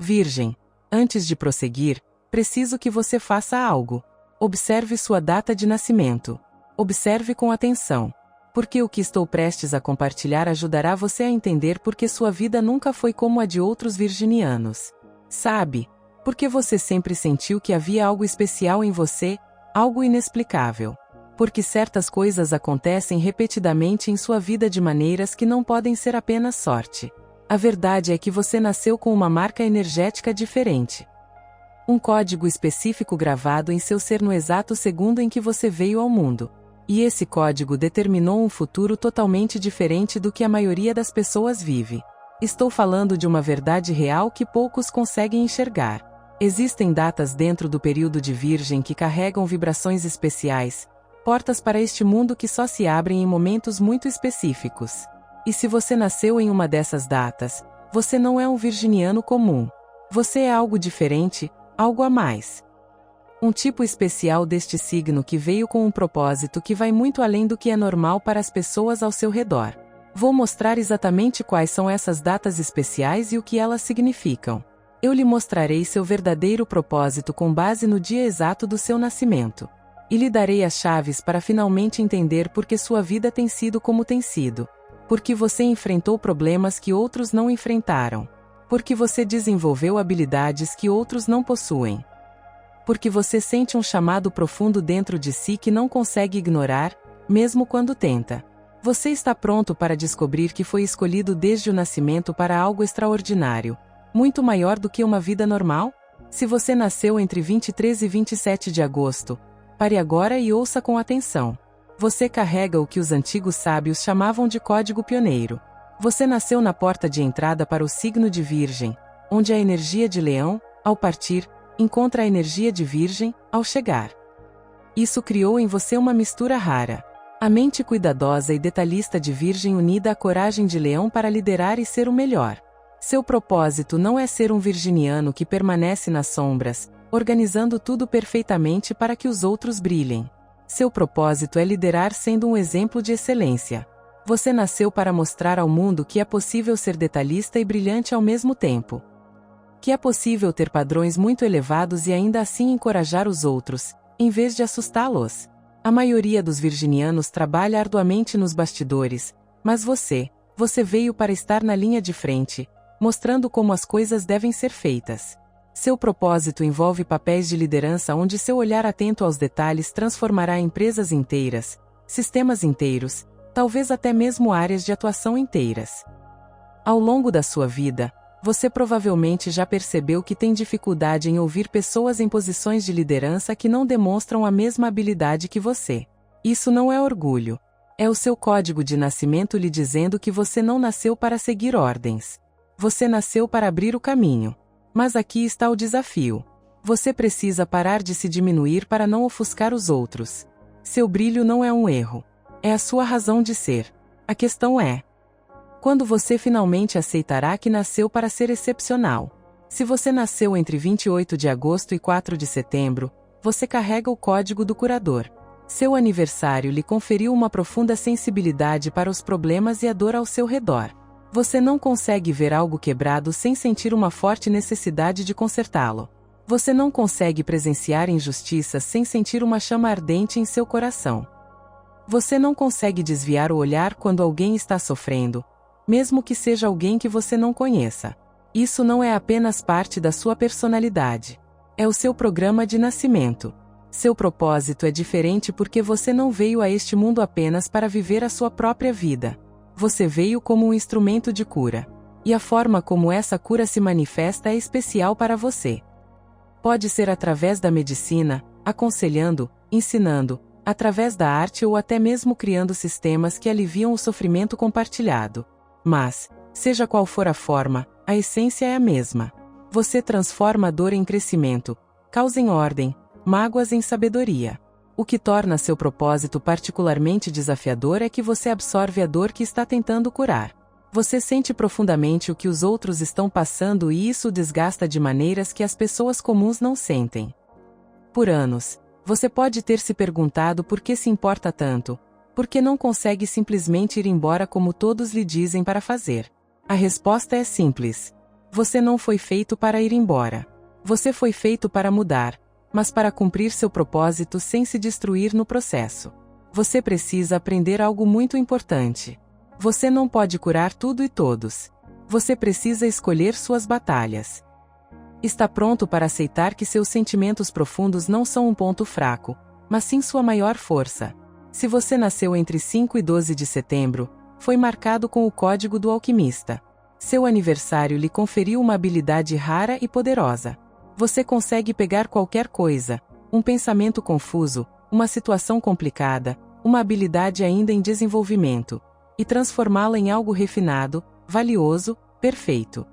Virgem. Antes de prosseguir, preciso que você faça algo. Observe sua data de nascimento. Observe com atenção. Porque o que estou prestes a compartilhar ajudará você a entender por que sua vida nunca foi como a de outros virginianos. Sabe? Porque você sempre sentiu que havia algo especial em você, algo inexplicável. Porque certas coisas acontecem repetidamente em sua vida de maneiras que não podem ser apenas sorte. A verdade é que você nasceu com uma marca energética diferente. Um código específico gravado em seu ser no exato segundo em que você veio ao mundo. E esse código determinou um futuro totalmente diferente do que a maioria das pessoas vive. Estou falando de uma verdade real que poucos conseguem enxergar. Existem datas dentro do período de Virgem que carregam vibrações especiais, portas para este mundo que só se abrem em momentos muito específicos. E se você nasceu em uma dessas datas, você não é um virginiano comum. Você é algo diferente, algo a mais. Um tipo especial deste signo que veio com um propósito que vai muito além do que é normal para as pessoas ao seu redor. Vou mostrar exatamente quais são essas datas especiais e o que elas significam. Eu lhe mostrarei seu verdadeiro propósito com base no dia exato do seu nascimento. E lhe darei as chaves para finalmente entender por que sua vida tem sido como tem sido. Porque você enfrentou problemas que outros não enfrentaram. Porque você desenvolveu habilidades que outros não possuem. Porque você sente um chamado profundo dentro de si que não consegue ignorar, mesmo quando tenta. Você está pronto para descobrir que foi escolhido desde o nascimento para algo extraordinário, muito maior do que uma vida normal? Se você nasceu entre 23 e 27 de agosto, pare agora e ouça com atenção. Você carrega o que os antigos sábios chamavam de código pioneiro. Você nasceu na porta de entrada para o signo de Virgem, onde a energia de Leão, ao partir, encontra a energia de Virgem, ao chegar. Isso criou em você uma mistura rara. A mente cuidadosa e detalhista de Virgem unida à coragem de Leão para liderar e ser o melhor. Seu propósito não é ser um virginiano que permanece nas sombras, organizando tudo perfeitamente para que os outros brilhem. Seu propósito é liderar sendo um exemplo de excelência. Você nasceu para mostrar ao mundo que é possível ser detalhista e brilhante ao mesmo tempo. Que é possível ter padrões muito elevados e ainda assim encorajar os outros, em vez de assustá-los. A maioria dos virginianos trabalha arduamente nos bastidores, mas você veio para estar na linha de frente, mostrando como as coisas devem ser feitas. Seu propósito envolve papéis de liderança onde seu olhar atento aos detalhes transformará empresas inteiras, sistemas inteiros, talvez até mesmo áreas de atuação inteiras. Ao longo da sua vida, você provavelmente já percebeu que tem dificuldade em ouvir pessoas em posições de liderança que não demonstram a mesma habilidade que você. Isso não é orgulho. É o seu código de nascimento lhe dizendo que você não nasceu para seguir ordens. Você nasceu para abrir o caminho. Mas aqui está o desafio. Você precisa parar de se diminuir para não ofuscar os outros. Seu brilho não é um erro. É a sua razão de ser. A questão é: quando você finalmente aceitará que nasceu para ser excepcional? Se você nasceu entre 28 de agosto e 4 de setembro, você carrega o código do curador. Seu aniversário lhe conferiu uma profunda sensibilidade para os problemas e a dor ao seu redor. Você não consegue ver algo quebrado sem sentir uma forte necessidade de consertá-lo. Você não consegue presenciar injustiças sem sentir uma chama ardente em seu coração. Você não consegue desviar o olhar quando alguém está sofrendo, mesmo que seja alguém que você não conheça. Isso não é apenas parte da sua personalidade. É o seu programa de nascimento. Seu propósito é diferente porque você não veio a este mundo apenas para viver a sua própria vida. Você veio como um instrumento de cura. E a forma como essa cura se manifesta é especial para você. Pode ser através da medicina, aconselhando, ensinando, através da arte ou até mesmo criando sistemas que aliviam o sofrimento compartilhado. Mas, seja qual for a forma, a essência é a mesma. Você transforma a dor em crescimento, causa em ordem, mágoas em sabedoria. O que torna seu propósito particularmente desafiador é que você absorve a dor que está tentando curar. Você sente profundamente o que os outros estão passando e isso o desgasta de maneiras que as pessoas comuns não sentem. Por anos, você pode ter se perguntado por que se importa tanto, por que não consegue simplesmente ir embora como todos lhe dizem para fazer. A resposta é simples. Você não foi feito para ir embora. Você foi feito para mudar, mas para cumprir seu propósito sem se destruir no processo. Você precisa aprender algo muito importante. Você não pode curar tudo e todos. Você precisa escolher suas batalhas. Está pronto para aceitar que seus sentimentos profundos não são um ponto fraco, mas sim sua maior força. Se você nasceu entre 5 e 12 de setembro, foi marcado com o código do alquimista. Seu aniversário lhe conferiu uma habilidade rara e poderosa. Você consegue pegar qualquer coisa, um pensamento confuso, uma situação complicada, uma habilidade ainda em desenvolvimento, e transformá-la em algo refinado, valioso, perfeito.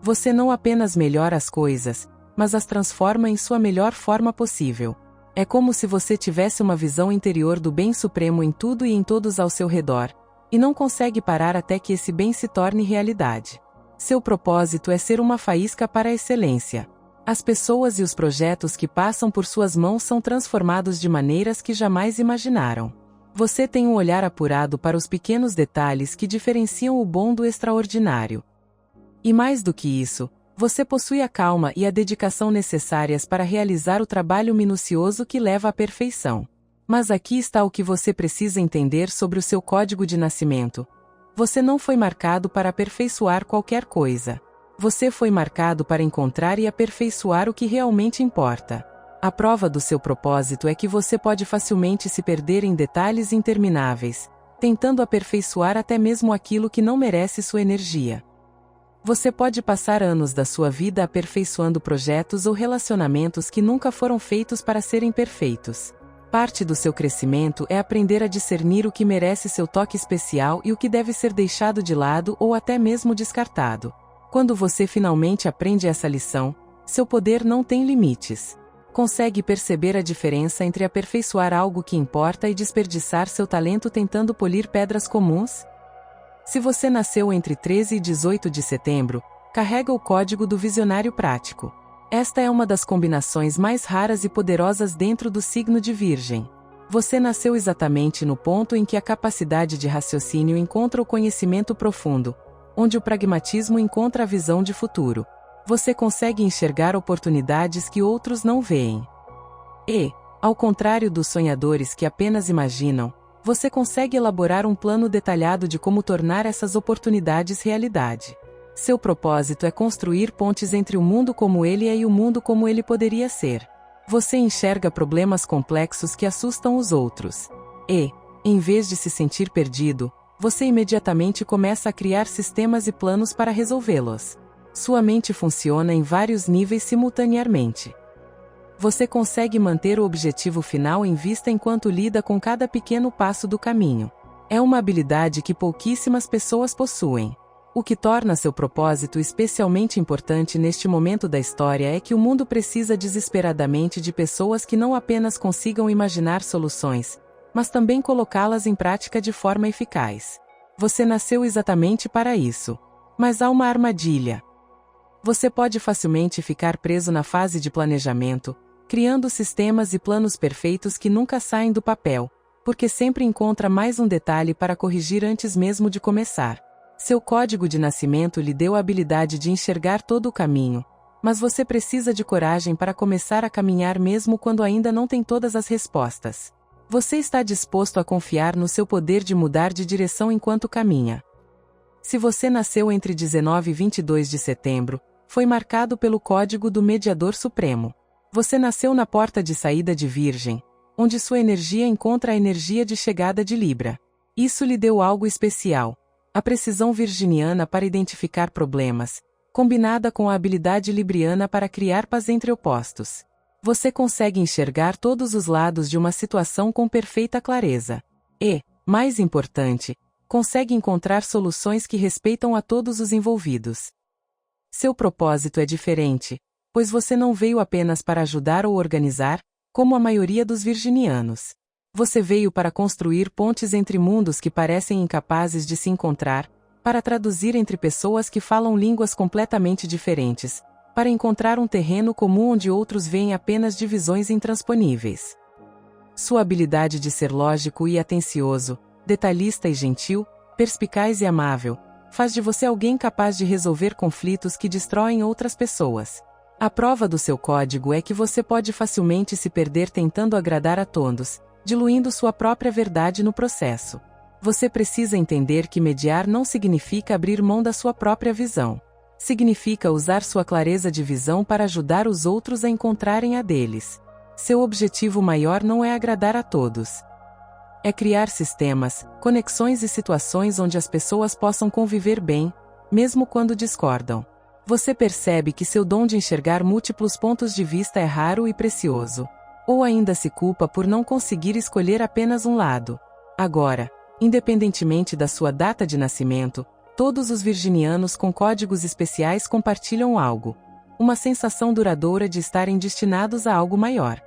Você não apenas melhora as coisas, mas as transforma em sua melhor forma possível. É como se você tivesse uma visão interior do bem supremo em tudo e em todos ao seu redor, e não consegue parar até que esse bem se torne realidade. Seu propósito é ser uma faísca para a excelência. As pessoas e os projetos que passam por suas mãos são transformados de maneiras que jamais imaginaram. Você tem um olhar apurado para os pequenos detalhes que diferenciam o bom do extraordinário. E mais do que isso, você possui a calma e a dedicação necessárias para realizar o trabalho minucioso que leva à perfeição. Mas aqui está o que você precisa entender sobre o seu código de nascimento. Você não foi marcado para aperfeiçoar qualquer coisa. Você foi marcado para encontrar e aperfeiçoar o que realmente importa. A prova do seu propósito é que você pode facilmente se perder em detalhes intermináveis, tentando aperfeiçoar até mesmo aquilo que não merece sua energia. Você pode passar anos da sua vida aperfeiçoando projetos ou relacionamentos que nunca foram feitos para serem perfeitos. Parte do seu crescimento é aprender a discernir o que merece seu toque especial e o que deve ser deixado de lado ou até mesmo descartado. Quando você finalmente aprende essa lição, seu poder não tem limites. Consegue perceber a diferença entre aperfeiçoar algo que importa e desperdiçar seu talento tentando polir pedras comuns? Se você nasceu entre 13 e 18 de setembro, carrega o código do visionário prático. Esta é uma das combinações mais raras e poderosas dentro do signo de Virgem. Você nasceu exatamente no ponto em que a capacidade de raciocínio encontra o conhecimento profundo, onde o pragmatismo encontra a visão de futuro. Você consegue enxergar oportunidades que outros não veem. E, ao contrário dos sonhadores que apenas imaginam, você consegue elaborar um plano detalhado de como tornar essas oportunidades realidade. Seu propósito é construir pontes entre o mundo como ele é e o mundo como ele poderia ser. Você enxerga problemas complexos que assustam os outros. E, em vez de se sentir perdido, você imediatamente começa a criar sistemas e planos para resolvê-los. Sua mente funciona em vários níveis simultaneamente. Você consegue manter o objetivo final em vista enquanto lida com cada pequeno passo do caminho. É uma habilidade que pouquíssimas pessoas possuem. O que torna seu propósito especialmente importante neste momento da história é que o mundo precisa desesperadamente de pessoas que não apenas consigam imaginar soluções, mas também colocá-las em prática de forma eficaz. Você nasceu exatamente para isso. Mas há uma armadilha. Você pode facilmente ficar preso na fase de planejamento, criando sistemas e planos perfeitos que nunca saem do papel, porque sempre encontra mais um detalhe para corrigir antes mesmo de começar. Seu código de nascimento lhe deu a habilidade de enxergar todo o caminho, mas você precisa de coragem para começar a caminhar mesmo quando ainda não tem todas as respostas. Você está disposto a confiar no seu poder de mudar de direção enquanto caminha. Se você nasceu entre 19 e 22 de setembro, foi marcado pelo código do Mediador Supremo. Você nasceu na porta de saída de Virgem, onde sua energia encontra a energia de chegada de Libra. Isso lhe deu algo especial. A precisão virginiana para identificar problemas, combinada com a habilidade libriana para criar paz entre opostos. Você consegue enxergar todos os lados de uma situação com perfeita clareza. E, mais importante, consegue encontrar soluções que respeitam a todos os envolvidos. Seu propósito é diferente, pois você não veio apenas para ajudar ou organizar, como a maioria dos virginianos. Você veio para construir pontes entre mundos que parecem incapazes de se encontrar, para traduzir entre pessoas que falam línguas completamente diferentes, para encontrar um terreno comum onde outros veem apenas divisões intransponíveis. Sua habilidade de ser lógico e atencioso, detalhista e gentil, perspicaz e amável, faz de você alguém capaz de resolver conflitos que destroem outras pessoas. A prova do seu código é que você pode facilmente se perder tentando agradar a todos, diluindo sua própria verdade no processo. Você precisa entender que mediar não significa abrir mão da sua própria visão. Significa usar sua clareza de visão para ajudar os outros a encontrarem a deles. Seu objetivo maior não é agradar a todos. É criar sistemas, conexões e situações onde as pessoas possam conviver bem, mesmo quando discordam. Você percebe que seu dom de enxergar múltiplos pontos de vista é raro e precioso. Ou ainda se culpa por não conseguir escolher apenas um lado. Agora, independentemente da sua data de nascimento, todos os virginianos com códigos especiais compartilham algo. Uma sensação duradoura de estarem destinados a algo maior.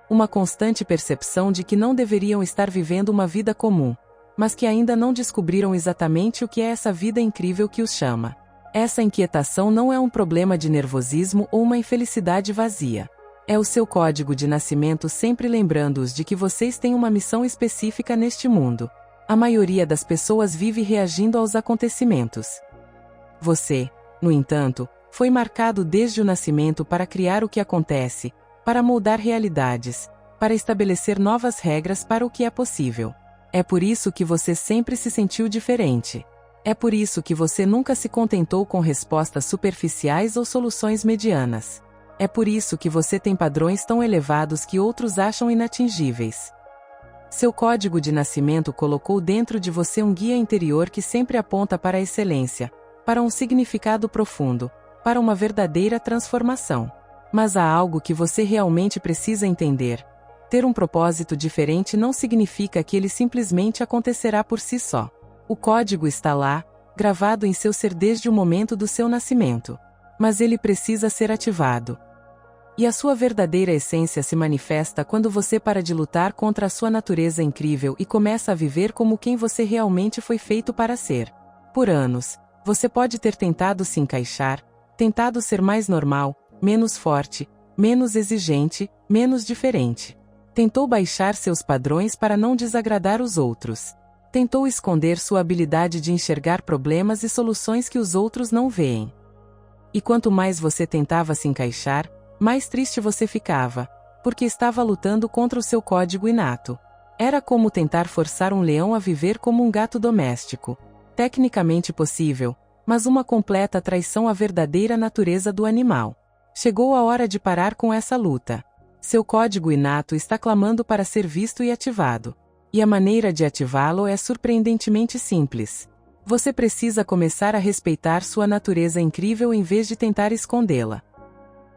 Uma constante percepção de que não deveriam estar vivendo uma vida comum, mas que ainda não descobriram exatamente o que é essa vida incrível que os chama. Essa inquietação não é um problema de nervosismo ou uma infelicidade vazia. É o seu código de nascimento sempre lembrando-os de que vocês têm uma missão específica neste mundo. A maioria das pessoas vive reagindo aos acontecimentos. Você, no entanto, foi marcado desde o nascimento para criar o que acontece, para moldar realidades, para estabelecer novas regras para o que é possível. É por isso que você sempre se sentiu diferente. É por isso que você nunca se contentou com respostas superficiais ou soluções medianas. É por isso que você tem padrões tão elevados que outros acham inatingíveis. Seu código de nascimento colocou dentro de você um guia interior que sempre aponta para a excelência, para um significado profundo, para uma verdadeira transformação. Mas há algo que você realmente precisa entender. Ter um propósito diferente não significa que ele simplesmente acontecerá por si só. O código está lá, gravado em seu ser desde o momento do seu nascimento. Mas ele precisa ser ativado. E a sua verdadeira essência se manifesta quando você para de lutar contra a sua natureza incrível e começa a viver como quem você realmente foi feito para ser. Por anos, você pode ter tentado se encaixar, tentado ser mais normal, menos forte, menos exigente, menos diferente. Tentou baixar seus padrões para não desagradar os outros. Tentou esconder sua habilidade de enxergar problemas e soluções que os outros não veem. E quanto mais você tentava se encaixar, mais triste você ficava, porque estava lutando contra o seu código inato. Era como tentar forçar um leão a viver como um gato doméstico. Tecnicamente possível, mas uma completa traição à verdadeira natureza do animal. Chegou a hora de parar com essa luta. Seu código inato está clamando para ser visto e ativado. E a maneira de ativá-lo é surpreendentemente simples. Você precisa começar a respeitar sua natureza incrível em vez de tentar escondê-la.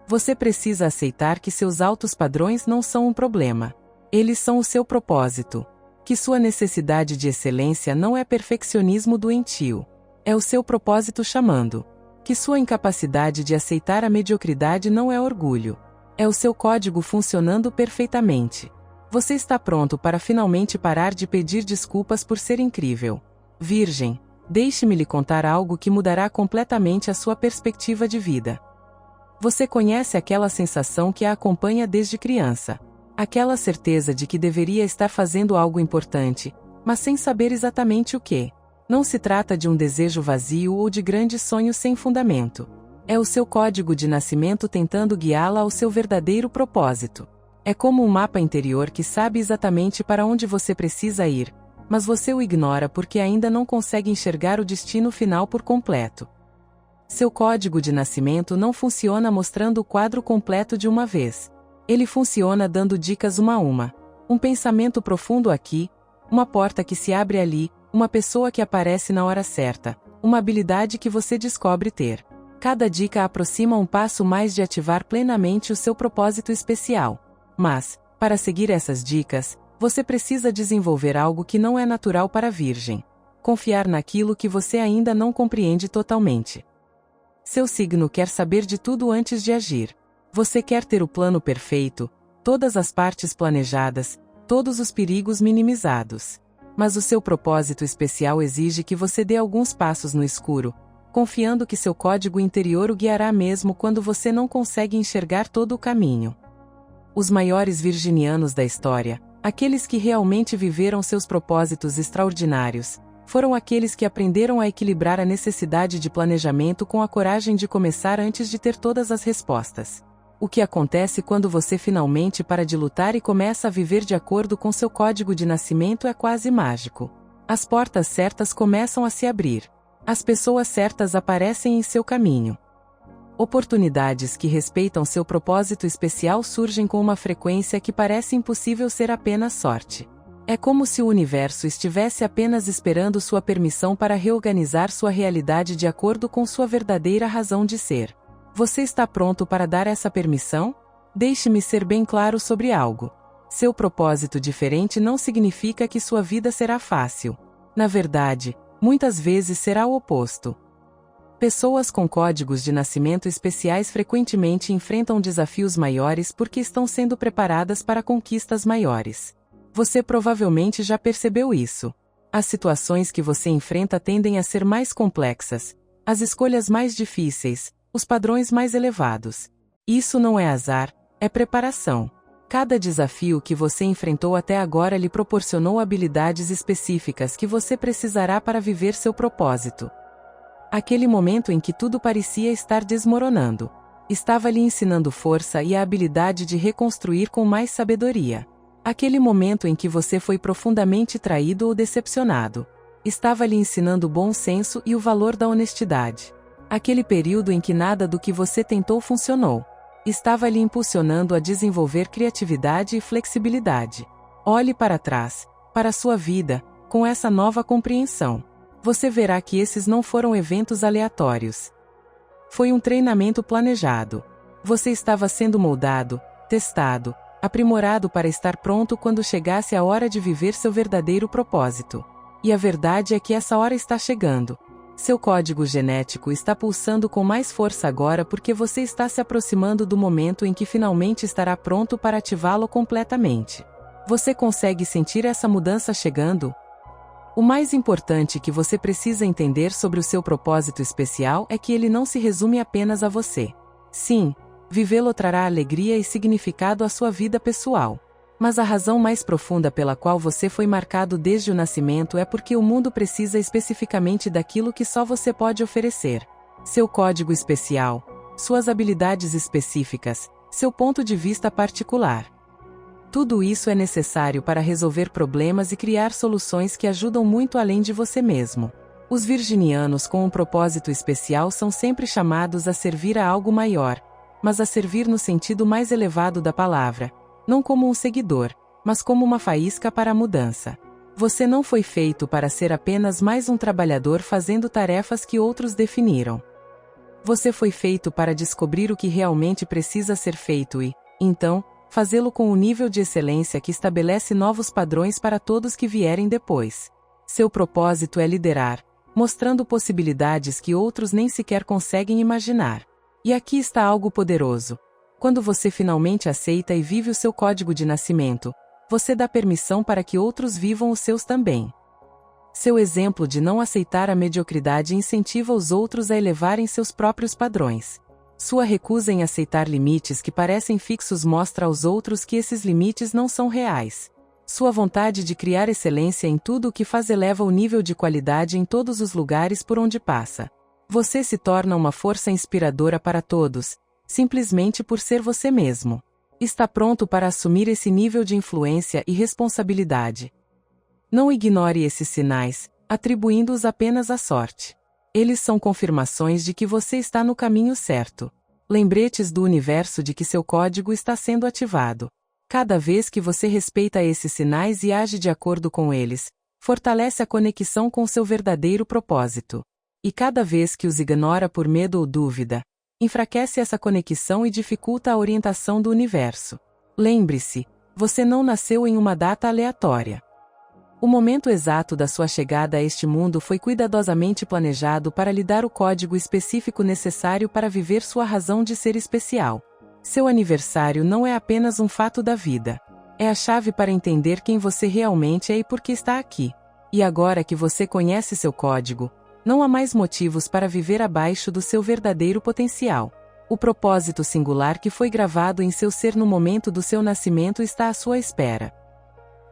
Você precisa aceitar que seus altos padrões não são um problema. Eles são o seu propósito. Que sua necessidade de excelência não é perfeccionismo doentio. É o seu propósito chamando. Que sua incapacidade de aceitar a mediocridade não é orgulho. É o seu código funcionando perfeitamente. Você está pronto para finalmente parar de pedir desculpas por ser incrível. Virgem, deixe-me lhe contar algo que mudará completamente a sua perspectiva de vida. Você conhece aquela sensação que a acompanha desde criança. Aquela certeza de que deveria estar fazendo algo importante, mas sem saber exatamente o que. Não se trata de um desejo vazio ou de grandes sonhos sem fundamento. É o seu código de nascimento tentando guiá-la ao seu verdadeiro propósito. É como um mapa interior que sabe exatamente para onde você precisa ir, mas você o ignora porque ainda não consegue enxergar o destino final por completo. Seu código de nascimento não funciona mostrando o quadro completo de uma vez. Ele funciona dando dicas uma a uma. Um pensamento profundo aqui, uma porta que se abre ali, uma pessoa que aparece na hora certa, uma habilidade que você descobre ter. Cada dica aproxima um passo mais de ativar plenamente o seu propósito especial. Mas, para seguir essas dicas, você precisa desenvolver algo que não é natural para a Virgem. Confiar naquilo que você ainda não compreende totalmente. Seu signo quer saber de tudo antes de agir. Você quer ter o plano perfeito, todas as partes planejadas, todos os perigos minimizados. Mas o seu propósito especial exige que você dê alguns passos no escuro, confiando que seu código interior o guiará mesmo quando você não consegue enxergar todo o caminho. Os maiores virginianos da história, aqueles que realmente viveram seus propósitos extraordinários, Foram aqueles que aprenderam a equilibrar a necessidade de planejamento com a coragem de começar antes de ter todas as respostas. O que acontece quando você finalmente para de lutar e começa a viver de acordo com seu código de nascimento é quase mágico. As portas certas começam a se abrir. As pessoas certas aparecem em seu caminho. Oportunidades que respeitam seu propósito especial surgem com uma frequência que parece impossível ser apenas sorte. É como se o universo estivesse apenas esperando sua permissão para reorganizar sua realidade de acordo com sua verdadeira razão de ser. Você está pronto para dar essa permissão? Deixe-me ser bem claro sobre algo. Seu propósito diferente não significa que sua vida será fácil. Na verdade, muitas vezes será o oposto. Pessoas com códigos de nascimento especiais frequentemente enfrentam desafios maiores porque estão sendo preparadas para conquistas maiores. Você provavelmente já percebeu isso. As situações que você enfrenta tendem a ser mais complexas, as escolhas mais difíceis, os padrões mais elevados. Isso não é azar, é preparação. Cada desafio que você enfrentou até agora lhe proporcionou habilidades específicas que você precisará para viver seu propósito. Aquele momento em que tudo parecia estar desmoronando, estava lhe ensinando força e a habilidade de reconstruir com mais sabedoria. Aquele momento em que você foi profundamente traído ou decepcionado, estava lhe ensinando o bom senso e o valor da honestidade. Aquele período em que nada do que você tentou funcionou, estava lhe impulsionando a desenvolver criatividade e flexibilidade. Olhe para trás, para sua vida, com essa nova compreensão. Você verá que esses não foram eventos aleatórios. Foi um treinamento planejado. Você estava sendo moldado, testado, aprimorado para estar pronto quando chegasse a hora de viver seu verdadeiro propósito. E a verdade é que essa hora está chegando. Seu código genético está pulsando com mais força agora porque você está se aproximando do momento em que finalmente estará pronto para ativá-lo completamente. Você consegue sentir essa mudança chegando? O mais importante que você precisa entender sobre o seu propósito especial é que ele não se resume apenas a você. Sim, vivê-lo trará alegria e significado à sua vida pessoal. Mas a razão mais profunda pela qual você foi marcado desde o nascimento é porque o mundo precisa especificamente daquilo que só você pode oferecer. Seu código especial, suas habilidades específicas, seu ponto de vista particular. Tudo isso é necessário para resolver problemas e criar soluções que ajudam muito além de você mesmo. Os virginianos com um propósito especial são sempre chamados a servir a algo maior, mas a servir no sentido mais elevado da palavra, não como um seguidor, mas como uma faísca para a mudança. Você não foi feito para ser apenas mais um trabalhador fazendo tarefas que outros definiram. Você foi feito para descobrir o que realmente precisa ser feito e, então, fazê-lo com um nível de excelência que estabelece novos padrões para todos que vierem depois. Seu propósito é liderar, mostrando possibilidades que outros nem sequer conseguem imaginar. E aqui está algo poderoso. Quando você finalmente aceita e vive o seu código de nascimento, você dá permissão para que outros vivam os seus também. Seu exemplo de não aceitar a mediocridade incentiva os outros a elevarem seus próprios padrões. Sua recusa em aceitar limites que parecem fixos mostra aos outros que esses limites não são reais. Sua vontade de criar excelência em tudo o que faz eleva o nível de qualidade em todos os lugares por onde passa. Você se torna uma força inspiradora para todos, simplesmente por ser você mesmo. Está pronto para assumir esse nível de influência e responsabilidade. Não ignore esses sinais, atribuindo-os apenas à sorte. Eles são confirmações de que você está no caminho certo. Lembretes do universo de que seu código está sendo ativado. Cada vez que você respeita esses sinais e age de acordo com eles, fortalece a conexão com seu verdadeiro propósito. E cada vez que os ignora por medo ou dúvida, enfraquece essa conexão e dificulta a orientação do universo. Lembre-se, você não nasceu em uma data aleatória. O momento exato da sua chegada a este mundo foi cuidadosamente planejado para lhe dar o código específico necessário para viver sua razão de ser especial. Seu aniversário não é apenas um fato da vida. É a chave para entender quem você realmente é e por que está aqui. E agora que você conhece seu código, não há mais motivos para viver abaixo do seu verdadeiro potencial. O propósito singular que foi gravado em seu ser no momento do seu nascimento está à sua espera.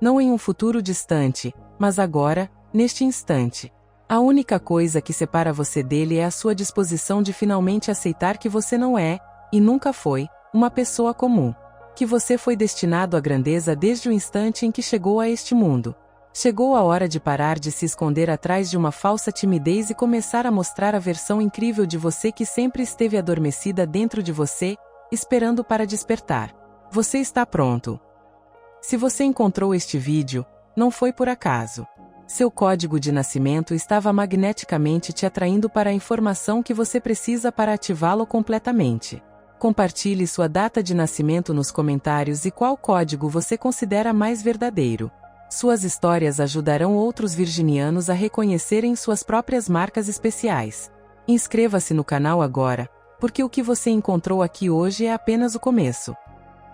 Não em um futuro distante, mas agora, neste instante. A única coisa que separa você dele é a sua disposição de finalmente aceitar que você não é, e nunca foi, uma pessoa comum. Que você foi destinado à grandeza desde o instante em que chegou a este mundo. Chegou a hora de parar de se esconder atrás de uma falsa timidez e começar a mostrar a versão incrível de você que sempre esteve adormecida dentro de você, esperando para despertar. Você está pronto. Se você encontrou este vídeo, não foi por acaso. Seu código de nascimento estava magneticamente te atraindo para a informação que você precisa para ativá-lo completamente. Compartilhe sua data de nascimento nos comentários e qual código você considera mais verdadeiro. Suas histórias ajudarão outros virginianos a reconhecerem suas próprias marcas especiais. Inscreva-se no canal agora, porque o que você encontrou aqui hoje é apenas o começo.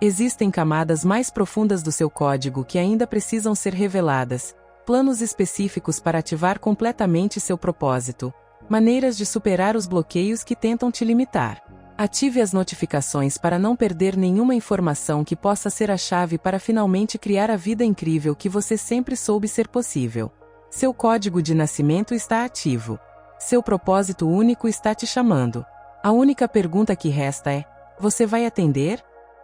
Existem camadas mais profundas do seu código que ainda precisam ser reveladas, planos específicos para ativar completamente seu propósito, maneiras de superar os bloqueios que tentam te limitar. Ative as notificações para não perder nenhuma informação que possa ser a chave para finalmente criar a vida incrível que você sempre soube ser possível. Seu código de nascimento está ativo. Seu propósito único está te chamando. A única pergunta que resta é: você vai atender?